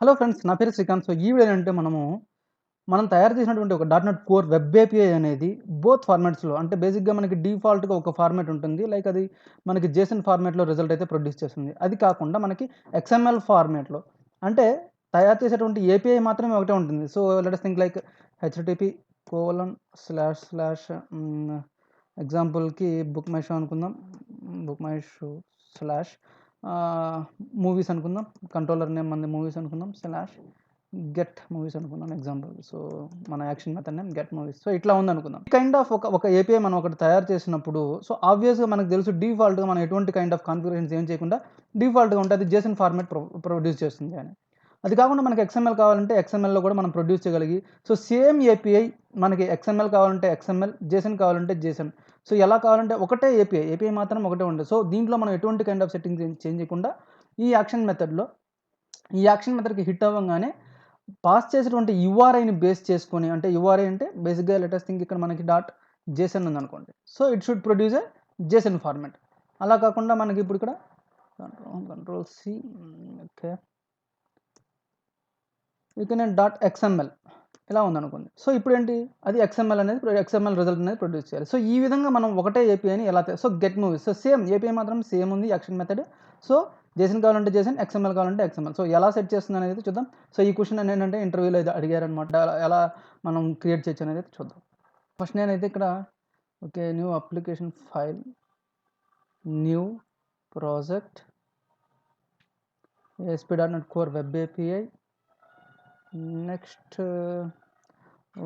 Hello friends, నా పేరు Srikanth. So ఈ వీడియో ఏంటంటే మనం తయారు చేసినటువంటి ఒక dot net core web API అనేది బోత్ ఫార్మాట్స్‌లో అంటే బేసిక్‌గా మనకి డిఫాల్ట్‌గా ఒక ఫార్మాట్ ఉంటుంది. లైక్ అది మనకి జేసన్ ఫార్మాట్‌లో రిజల్ట్ అయితే ప్రొడ్యూస్ చేస్తుంది. అది కాకుండా మనకి ఎక్స్ఎంఎల్ ఫార్మాట్‌లో అంటే తయారు చేసేటువంటి ఏపీఐ మాత్రమే ఒకటే ఉంటుంది. So let us think like http:// ఎగ్జాంపుల్‌కి బుక్ మై షో అనుకుందాం. Book my show slash movies అనుకుందాం. కంట్రోలర్ నేమ్ మనది మూవీస్ అనుకుందాం. స్లాష్ గెట్ మూవీస్ అనుకుందాం ఎగ్జాంపుల్. సో మన action method name get movies. So ఇట్లా ఉందనుకుందాం. కైండ్ ఆఫ్ ఒక ఏపీఐ మనం ఒకటి తయారు చేసినప్పుడు సో ఆబ్వియస్‌గా మనకు తెలుసు డిఫాల్ట్‌గా మనం ఎటువంటి కైండ్ ఆఫ్ కాన్ఫిగరేషన్స్ ఏం చేయకుండా డిఫాల్ట్‌గా ఉంటే అది జేసన్ ఫార్మాట్ ప్రొడ్యూస్ చేస్తుంది అని. అది కాకుండా మనకి ఎక్స్ఎంఎల్ కావాలంటే ఎక్స్ఎంఎల్‌లో కూడా మనం ప్రొడ్యూస్ చేయగలిగి సో సేమ్ ఏపీఐ మనకి ఎక్స్ఎంఎల్ కావాలంటే ఎక్స్ఎంఎల్, జేసన్ కావాలంటే జేసన్. సో ఎలా కావాలంటే ఒకటే ఏపీఐ మాత్రం ఒకటే ఉండదు. సో దీంట్లో మనం ఎటువంటి కైండ్ ఆఫ్ సెట్టింగ్స్ చేంజ్ చేయకుండా ఈ యాక్షన్ మెథడ్‌కి హిట్ అవ్వంగానే పాస్ చేసేటువంటి యూఆర్ఐని బేస్ చేసుకొని అంటే యూఆర్ఐ అంటే బేసిక్‌గా లెట్ అస్ థింక్ ఇక్కడ మనకి డాట్ జేసన్ ఉందనుకోండి. So it should produce a Jason format. అలా కాకుండా మనకి ఇప్పుడు ఇక్కడ కంట్రోల్ సి ఓకే. ఇక నేను డాట్ ఎక్స్ఎంఎల్ ఇలా ఉందనుకోండి. సో ఇప్పుడేంటి అది ఎక్స్ఎంఎల్ రిజల్ట్ అనేది ప్రొడ్యూస్ చేయాలి. సో ఈ విధంగా మనం ఒకటే ఏపీఐని ఎలా so get movies. So same API మాత్రం సేమ్ ఉంది యాక్షన్ మెథడ్. సో జేసన్ కావాలంటే జేసన్, ఎక్స్ఎంఎల్ కావాలంటే ఎక్స్ఎంఎల్. సో ఎలా సెట్ చేస్తుంది అనేది చూద్దాం. సో ఈ క్వశ్చన్ ఏంటంటే ఇంటర్వ్యూలో అయితే అడిగారనమాట. ఎలా మనం క్రియేట్ చేయొచ్చు అనేది చూద్దాం. ఫస్ట్ నేనైతే ఇక్కడ okay new application file, new project, ASP.NET Core web API. Next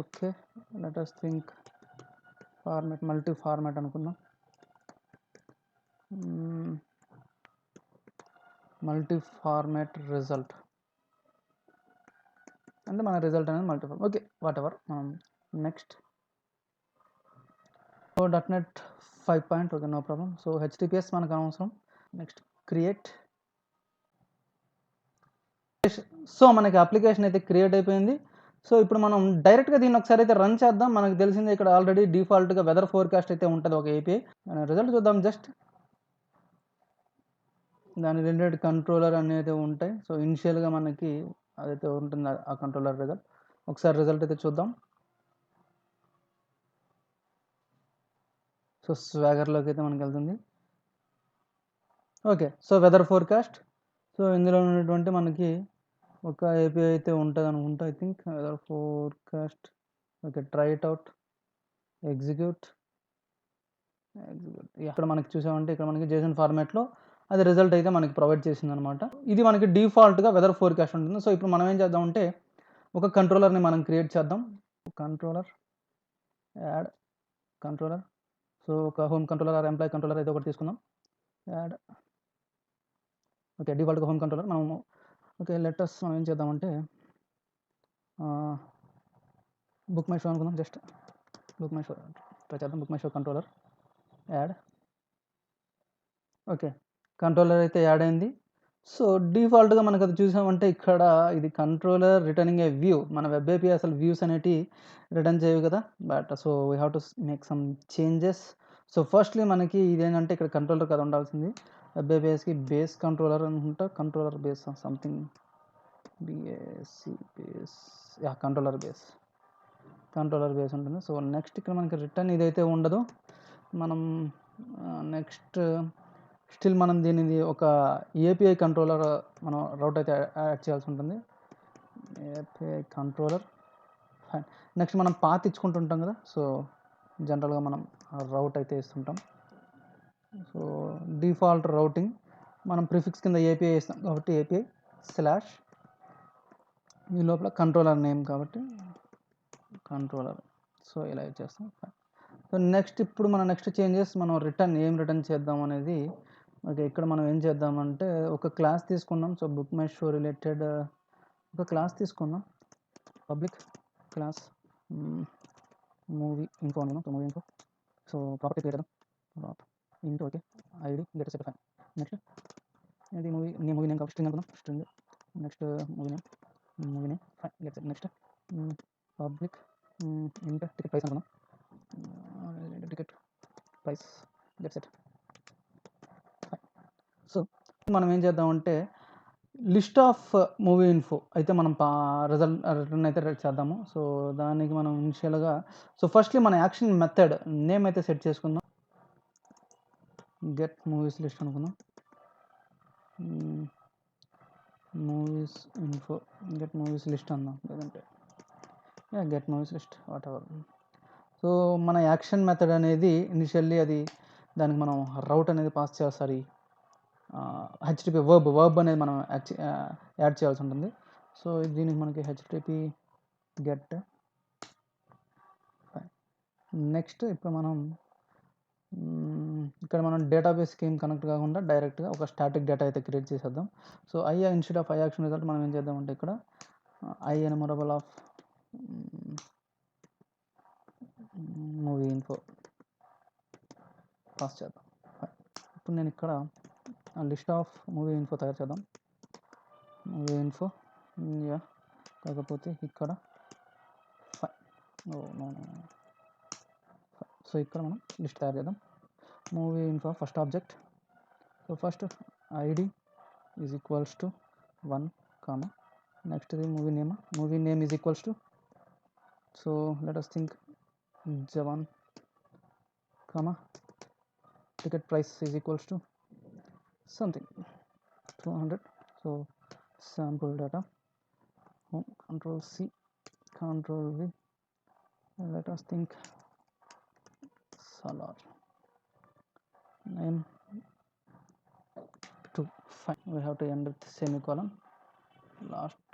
okay let us think format multi format అనుకుందాం. మల్టీ ఫార్మాట్ రిజల్ట్ అంటే మన రిజల్ట్ అనేది multi format okay whatever. మనం next so .NET 5 okay no problem. So HTTPS మనకు అవసరం. Next create. So మనకి application అయితే create అయిపోయింది. సో ఇప్పుడు మనం డైరెక్ట్గా దీన్ని ఒకసారి అయితే రన్ చేద్దాం. మనకు తెలిసిందే ఇక్కడ ఆల్రెడీ డిఫాల్ట్గా వెదర్ ఫోర్కాస్ట్ అయితే ఉంటుంది ఒక ఏపీఐ. రిజల్ట్ చూద్దాం జస్ట్. దాని రిలేటెడ్ కంట్రోలర్ అనేది ఉంటాయి. సో ఇనిషియల్గా మనకి అదైతే ఉంటుంది ఆ కంట్రోలర్ రిజల్ట్. ఒకసారి రిజల్ట్ అయితే చూద్దాం. సో స్వాగర్లోకి అయితే మనకి వెళ్తుంది. Okay so weather forecast. So ఇందులో ఉన్నటువంటి మనకి ఒక ఏపీఐ అయితే ఉంటుంది అనుకుంటా. I think weather forecast. Okay try it out, execute. ఇక్కడ మనకి చూసామంటే ఇక్కడ మనకి జేసన్ ఫార్మాట్లో అది రిజల్ట్ అయితే మనకి ప్రొవైడ్ చేసింది అనమాట. ఇది మనకి డిఫాల్ట్గా వెదర్ ఫోర్కాస్ట్ ఉంటుంది. సో ఇప్పుడు మనం ఏం చేద్దామంటే ఒక కంట్రోలర్ని మనం క్రియేట్ చేద్దాం. Controller add controller. సో ఒక home controller or employee controller అయితే ఒకటి తీసుకుందాం. యాడ్ ఓకే డిఫాల్ట్గా హోమ్ కంట్రోలర్ మనము ఓకే లెటర్స్ మనం ఏం చేద్దామంటే బుక్ మై షో అనుకుందాం. Just book my show try చేద్దాం. Book my show controller add. Okay controller అయితే యాడ్ అయింది. సో డిఫాల్ట్గా మనకు అది చూసామంటే ఇక్కడ ఇది కంట్రోలర్ రిటర్నింగ్ ఏ వ్యూ. మన వెబ్ ఏపీఐ అసలు వ్యూస్ అనేటివి రిటర్న్ చేయవు కదా. But so we have to make some changes. So firstly మనకి ఇదేంటంటే ఇక్కడ కంట్రోలర్ కదా ఉండాల్సింది. వెబ్ ఏపీఐస్కి బేస్ కంట్రోలర్ అనుకుంటా. Controller base something BAC base yeah controller base ఉంటుంది. సో నెక్స్ట్ ఇక్కడ మనకి రిటర్న్ ఇదైతే ఉండదు. మనం నెక్స్ట్ స్టిల్ మనం దీనిది ఒక ఏపీఐ కంట్రోలర్ మనం రౌట్ అయితే యాడ్ చేయాల్సి ఉంటుంది. API controller fine. నెక్స్ట్ మనం పాత్ ఇచ్చుకుంటుంటాం కదా. సో జనరల్గా మనం రౌట్ అయితే ఇస్తుంటాం. సో డిఫాల్ట్ రౌటింగ్ మనం ప్రిఫిక్స్ కింద ఏపీఐ ఇస్తాం కాబట్టి ఏపీఐ స్లాష్ ఈ లోపల కంట్రోలర్ నేమ్ కాబట్టి కంట్రోలర్. సో ఇలా ఇచ్చేస్తాం. సో నెక్స్ట్ ఇప్పుడు మన నెక్స్ట్ చేంజెస్ మనం రిటర్న్ చేద్దాం అనేది. ఓకే ఇక్కడ మనం ఏం చేద్దామంటే ఒక క్లాస్ తీసుకుందాం. So book my show related ఒక క్లాస్ తీసుకుందాం. పబ్లిక్ క్లాస్ మూవీ ఇన్ఫో అనుకుందాం. So movie info. So property పేరు కదా int okay ID get set fine. Next ఇది మూవీ నేమ్ కాబట్టి స్ట్రింగ్ అనుకుందాం. String next movie name fine get set. Next public int ticket price అనుకుందాం. Ticket price get set. So మనం ఏం చేద్దామంటే list of movie info అయితే మనం return అయితే చేద్దాము. సో దానికి మనం ఇనిషియల్గా ఫస్ట్లీ మన యాక్షన్ మెథడ్ నేమ్ అయితే సెట్ చేసుకుందాం. గెట్ మూవీస్ లిస్ట్ అనుకుందాం. Movies info get movies list అందాం, లేదంటే get movies list whatever. So మన యాక్షన్ మెథడ్ అనేది ఇనిషియల్లీ అది దానికి మనం రౌట్ అనేది పాస్ చేయాలి. హెచ్టిపి వర్బ్ అనేది మనం యాడ్ చేయాల్సి ఉంటుంది. సో దీనికి మనకి హెచ్టిపి గెట్. నెక్స్ట్ ఇప్పుడు మనం ఇక్కడ మనం డేటాబేస్కి ఏం కనెక్ట్ కాకుండా డైరెక్ట్గా ఒక స్టాటిక్ డేటా అయితే క్రియేట్ చేసేద్దాం. So instead of action result మనం ఏం చేద్దామంటే ఇక్కడ ఎనుమరబుల్ ఆఫ్ మూవీ ఇన్ఫో పాస్ చేద్దాం. ఇప్పుడు నేను ఇక్కడ లిస్ట్ ఆఫ్ మూవీ ఇన్ఫో తయారు చేద్దాం. మూవీ ఇన్ఫో కాకపోతే ఇక్కడ సో ఇక్కడ మనం లిస్ట్ తయారు చేద్దాం. Movie info first object. So first ID is equals to 1, next ఇది movie name is equals to, so let us think Jawan, ticket price is equals to something 200. So sample data, control C, control V, let us think Salar, name 2. Fine, we have to end with semicolon, last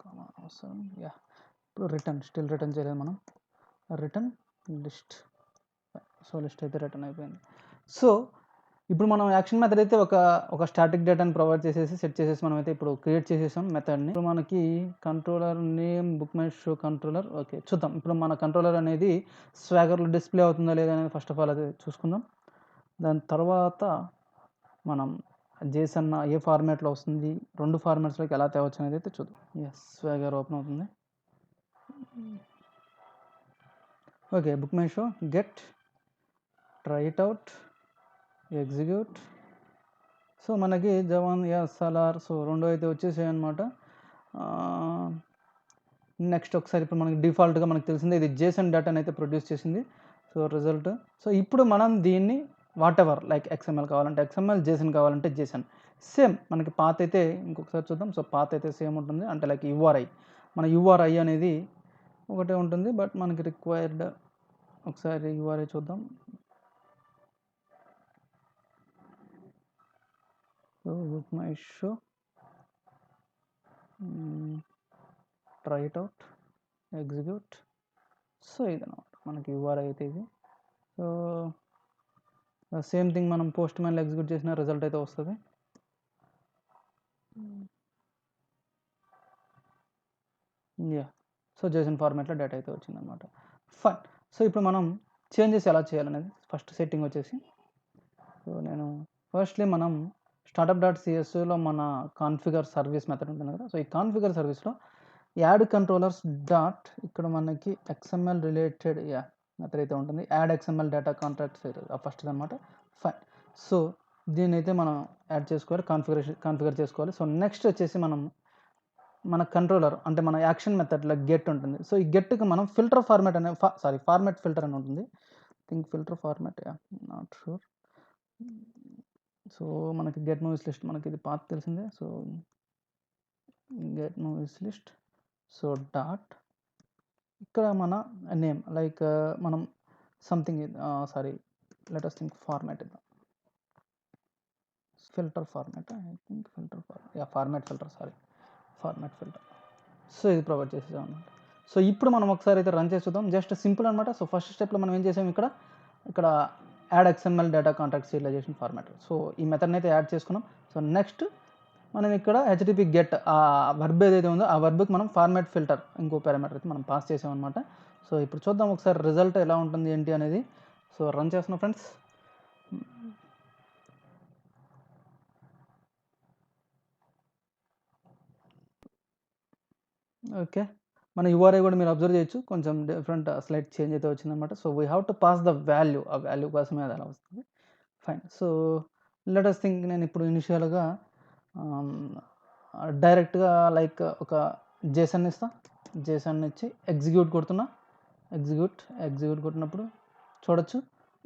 comma awesome. ఇప్పుడు return చేయలేదు మనం, return list. So list అయితే return అయిపోయింది. So ఇప్పుడు మనం action method అయితే ఒక static డేటాని ప్రొవైడ్ చేసేసి సెట్ చేసేసి మనం అయితే ఇప్పుడు క్రియేట్ చేసేసాం మెథడ్ని. ఇప్పుడు మనకి controller name book my show controller. Okay, చూద్దాం ఇప్పుడు మన కంట్రోలర్ అనేది స్వాగర్లో డిస్ప్లే అవుతుందా లేదా అనేది ఫస్ట్ ఆఫ్ ఆల్ అది చూసుకుందాం. దాని తర్వాత మనం JSON ఏ ఫార్మాట్లో వస్తుంది, 2 ఫార్మాట్స్లోకి ఎలా తేవచ్చు అనేది అయితే చూద్దాం. స్వాగర్ ఓపెన్ అవుతుంది. Okay, book my show get try it out execute. So మనకి జవాన్ సలార్ సో 2 అయితే వచ్చేసాయి అనమాట. నెక్స్ట్ ఒకసారి ఇప్పుడు మనకి డిఫాల్ట్గా మనకు తెలిసిందే ఇది JSON డేటాని అయితే ప్రొడ్యూస్ చేసింది. So result. సో ఇప్పుడు మనం దీన్ని వాట్ ఎవర్ లైక్ XML కావాలంటే XML, JSON కావాలంటే JSON సేమ్ మనకి పాత్ అయితే ఇంకొకసారి చూద్దాం. సో పాత్ అయితే సేమ్ ఉంటుంది, అంటే లైక్ URI మన URI అనేది ఒకటే ఉంటుంది, బట్ మనకి రిక్వైర్డ్ ఒకసారి URI చూద్దాం. So book my show try it out execute. So ఇదన్నమాట మనకి URI అయితే ఇది. సో సేమ్ థింగ్ మనం పోస్ట్ మ్యాన్లో ఎగ్జిక్యూట్ చేసిన రిజల్ట్ అయితే వస్తుంది. సో JSON ఫార్మాట్లో డేటా అయితే వచ్చిందనమాట. ఫైన్. సో ఇప్పుడు మనం చేంజెస్ ఎలా చేయాలనేది ఫస్ట్ సెట్టింగ్ వచ్చేసి, సో నేను ఫస్ట్లీ మనం startup.csలో మన కాన్ఫిగర్ సర్వీస్ మెథడ్ ఉంటుంది కదా. సో ఈ కాన్ఫిగర్ సర్వీస్లో యాడ్ కంట్రోలర్స్ డాట్ ఇక్కడ మనకి XML రిలేటెడ్ మెథడ్ అయితే ఉంటుంది. Add XML data contracts first అనమాట. ఫైన్. సో దీన్ని అయితే మనం యాడ్ చేసుకోవాలి, కాన్ఫిగర్ చేసుకోవాలి. సో నెక్స్ట్ వచ్చేసి మనం మన కంట్రోలర్ అంటే మన యాక్షన్ మెథడ్లో గెట్ ఉంటుంది. సో ఈ గెట్కి మనం ఫిల్టర్ ఫార్మాట్ అనే ఫార్మాట్ ఫిల్టర్ అని ఉంటుంది. Think filter format not sure. So మనకి గెట్ మూవీస్ లిస్ట్ మనకి ఇది పాత్ తెలిసిందే. So get movies list. So dot ఇక్కడ మన నేమ్ లైక్ మనం something let us think format ఇద్దాం. Filter format I think format filter. So ఇది ప్రొవైడ్ చేసేసాం అనమాట. సో ఇప్పుడు మనం ఒకసారి అయితే రన్ చేసి చూద్దాం. జస్ట్ సింపుల్ అనమాట. సో ఫస్ట్ స్టెప్లో మనం ఏం చేసాం, ఇక్కడ add XML data contract serialization format. So ఈ మెథడ్ని అయితే యాడ్ చేసుకున్నాం. సో నెక్స్ట్ మనం ఇక్కడ HTTP గెట్ ఆ వర్బ్ ఏదైతే ఉందో ఆ వర్బ్కి మనం ఫార్మాట్ ఫిల్టర్ ఇంకో పారామీటర్ అయితే మనం పాస్ చేసాం అనమాట. సో ఇప్పుడు చూద్దాం ఒకసారి రిజల్ట్ ఎలా ఉంటుంది ఏంటి అనేది. సో రన్ చేస్తున్నాం ఫ్రెండ్స్. ఓకే, మన URI కూడా మీరు అబ్జర్వ్ చేయొచ్చు, కొంచెం డిఫరెంట్ స్లైడ్ చేంజ్ అయితే వచ్చిందనమాట. So we have to pass the value, ఆ వాల్యూ కోసమే అది అలా వస్తుంది. Fine. So let us think నేను ఇప్పుడు ఇనిషియల్గా డైరెక్ట్గా లైక్ ఒక జేసన్ ఇస్తా, జేసన్ ఇచ్చి ఎగ్జిక్యూట్ కొడుతున్నా, ఎగ్జిక్యూట్ కొట్టినప్పుడు చూడొచ్చు.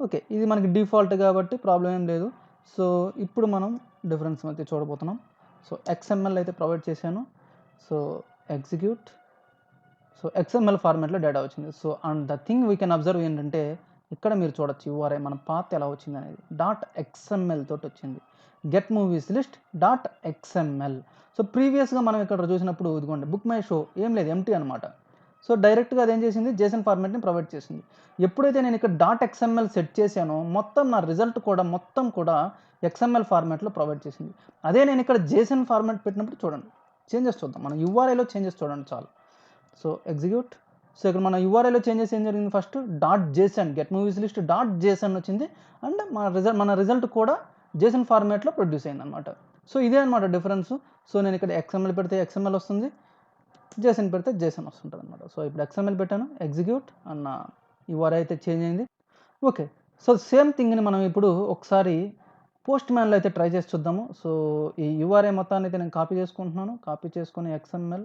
ఓకే, ఇది మనకి డిఫాల్ట్ కాబట్టి ప్రాబ్లం ఏం లేదు. సో ఇప్పుడు మనం డిఫరెన్స్ అయితే చూడబోతున్నాం. సో XML అయితే ప్రొవైడ్ చేశాను. సో ఎగ్జిక్యూట్, సో XML ఫార్మాట్లో డేటా వచ్చింది. So and the thing we can observe ఏంటంటే ఇక్కడ మీరు చూడొచ్చు యూఆర్ఐ మన పాత్ ఎలా వచ్చింది అనేది .xml తోటి వచ్చింది. Get movies list .xml. So ప్రీవియస్గా మనం ఇక్కడ చూసినప్పుడు ఇదిగోండి బుక్ మై షో ఏం లేదు, ఎంటీ అనమాట. సో డైరెక్ట్గా అదేం చేసింది, జేసన్ ఫార్మాట్ని ప్రొవైడ్ చేసింది. ఎప్పుడైతే నేను ఇక్కడ .xml సెట్ చేశానో మొత్తం నా రిజల్ట్ కూడా మొత్తం కూడా XML ఫార్మాట్లో ప్రొవైడ్ చేసింది. అదే నేను ఇక్కడ జేసన్ ఫార్మాట్ పెట్టినప్పుడు చూడండి చేంజెస్ చూద్దాం. మనం యూఆర్ఐలో చేంజెస్ చూడండి చాలు. So execute. సో ఇక్కడ మన యూఆర్ఐలో చేంజెస్ ఏం జరిగింది, first .json get movies list .json వచ్చింది అండ్ మన రిజల్ట్ కూడా జేసన్ ఫార్మాట్లో ప్రొడ్యూస్ అయింది అనమాట. సో ఇదే అనమాట డిఫరెన్స్. సో నేను ఇక్కడ XML పెడితే XML వస్తుంది, జేసన్ పెడితే జేసన్ వస్తుంటుంది అనమాట. సో ఇప్పుడు XML పెట్టాను, ఎగ్జిక్యూట్ అన్న యూఆర్ఐ అయితే చేంజ్ అయింది. ఓకే, సో సేమ్ థింగ్ని మనం ఇప్పుడు ఒకసారి పోస్ట్ మ్యాన్లో అయితే ట్రై చేసి చూద్దాము. సో ఈ యూఆర్ఐ మొత్తాన్ని అయితే నేను కాపీ చేసుకుంటున్నాను, కాపీ చేసుకుని XML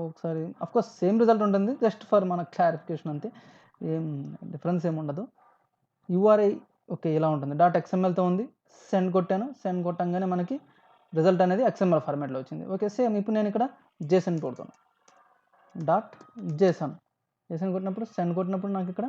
ఒకసారి అఫ్కోర్స్ సేమ్ రిజల్ట్ ఉంటుంది, జస్ట్ ఫర్ మన క్లారిఫికేషన్ అంతే, ఏం డిఫరెన్స్ ఏమి ఉండదు. యూఆర్ఐ ఓకే ఇలా ఉంటుంది, .xmlతో ఉంది. సెండ్ కొట్టాను, సెండ్ కొట్టంగానే మనకి రిజల్ట్ అనేది XML ఫార్మాట్లో వచ్చింది. ఓకే, సేమ్ ఇప్పుడు నేను ఇక్కడ జేసన్ కొడుతాను, జేసన్ కొట్టినప్పుడు సెండ్ కొట్టినప్పుడు నాకు ఇక్కడ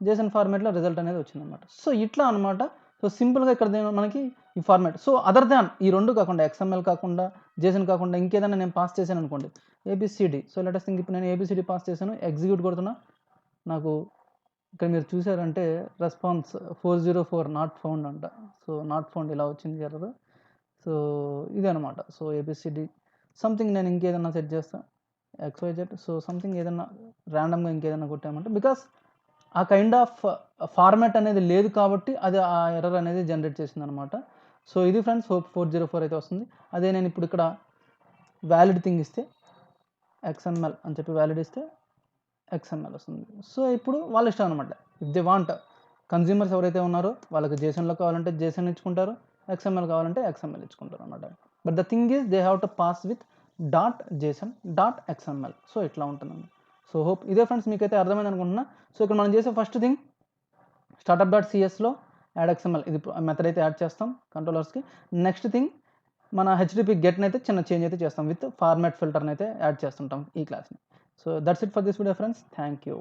జేసన్ ఫార్మాట్లో రిజల్ట్ అనేది వచ్చిందనమాట. సో ఇట్లా అనమాట. సో సింపుల్గా ఇక్కడ మనకి ఈ ఫార్మాట్. సో అదర్ దాన్ ఈ రెండు కాకుండా XML కాకుండా జేసన్ కాకుండా ఇంకేదైనా నేను పాస్ చేశాను అనుకోండి, ABCD. So let us think ఇప్పుడు నేను ABCD పాస్ చేశాను, ఎగ్జిక్యూట్ కొడుతున్నా. నాకు ఇక్కడ మీరు చూసారంటే రెస్పాన్స్ 404 నాట్ ఫౌండ్ అంట. సో నాట్ ఫౌండ్ ఇలా వచ్చింది ఎర్రర్. సో ఇదే అనమాట. సో ABCD సంథింగ్ నేను ఇంకేదన్నా సెట్ చేస్తాను, XYZ. సో సంథింగ్ ఏదన్నా ర్యాండమ్గా ఇంకేదన్నా కొట్టామంటే బికాస్ ఆ కైండ్ ఆఫ్ ఫార్మాట్ అనేది లేదు కాబట్టి అది ఆ ఎర్రర్ అనేది జనరేట్ చేసింది అనమాట. సో ఇది ఫ్రెండ్స్, హోప్ 404 అయితే వస్తుంది. అదే నేను ఇప్పుడు ఇక్కడ వ్యాలిడ్ థింగ్ ఇస్తే XML అని చెప్పి వ్యాలిడ్ ఇస్తే XML వస్తుంది. సో ఇప్పుడు వాళ్ళ ఇష్టం అనమాట. ఇఫ్ దే వాంట్, కన్జ్యూమర్స్ ఎవరైతే ఉన్నారో వాళ్ళకి జేసన్లో కావాలంటే జేసన్ ఇచ్చుకుంటారు, XML కావాలంటే XML ఇచ్చుకుంటారు అనమాట. But the thing is they have to pass with .json .xml. So ఇట్లా ఉంటుందండి. సో హోప్ ఇదే ఫ్రెండ్స్ మీకైతే అర్థమైంది అనుకుంటున్నా. సో ఇక్కడ మనం చేసే ఫస్ట్ థింగ్ startup.csలో యాడ్ XML ఇది మెథడ్ అయితే యాడ్ చేస్తాం కంట్రోలర్స్కి. నెక్స్ట్ థింగ్ మన HTTP గెట్ని అయితే చిన్న చేంజ్ అయితే చేస్తాం, విత్ ఫార్మాట్ ఫిల్టర్ని అయితే యాడ్ చేస్తుంటాం ఈ క్లాస్ని. So that's it for this video friends, thank you.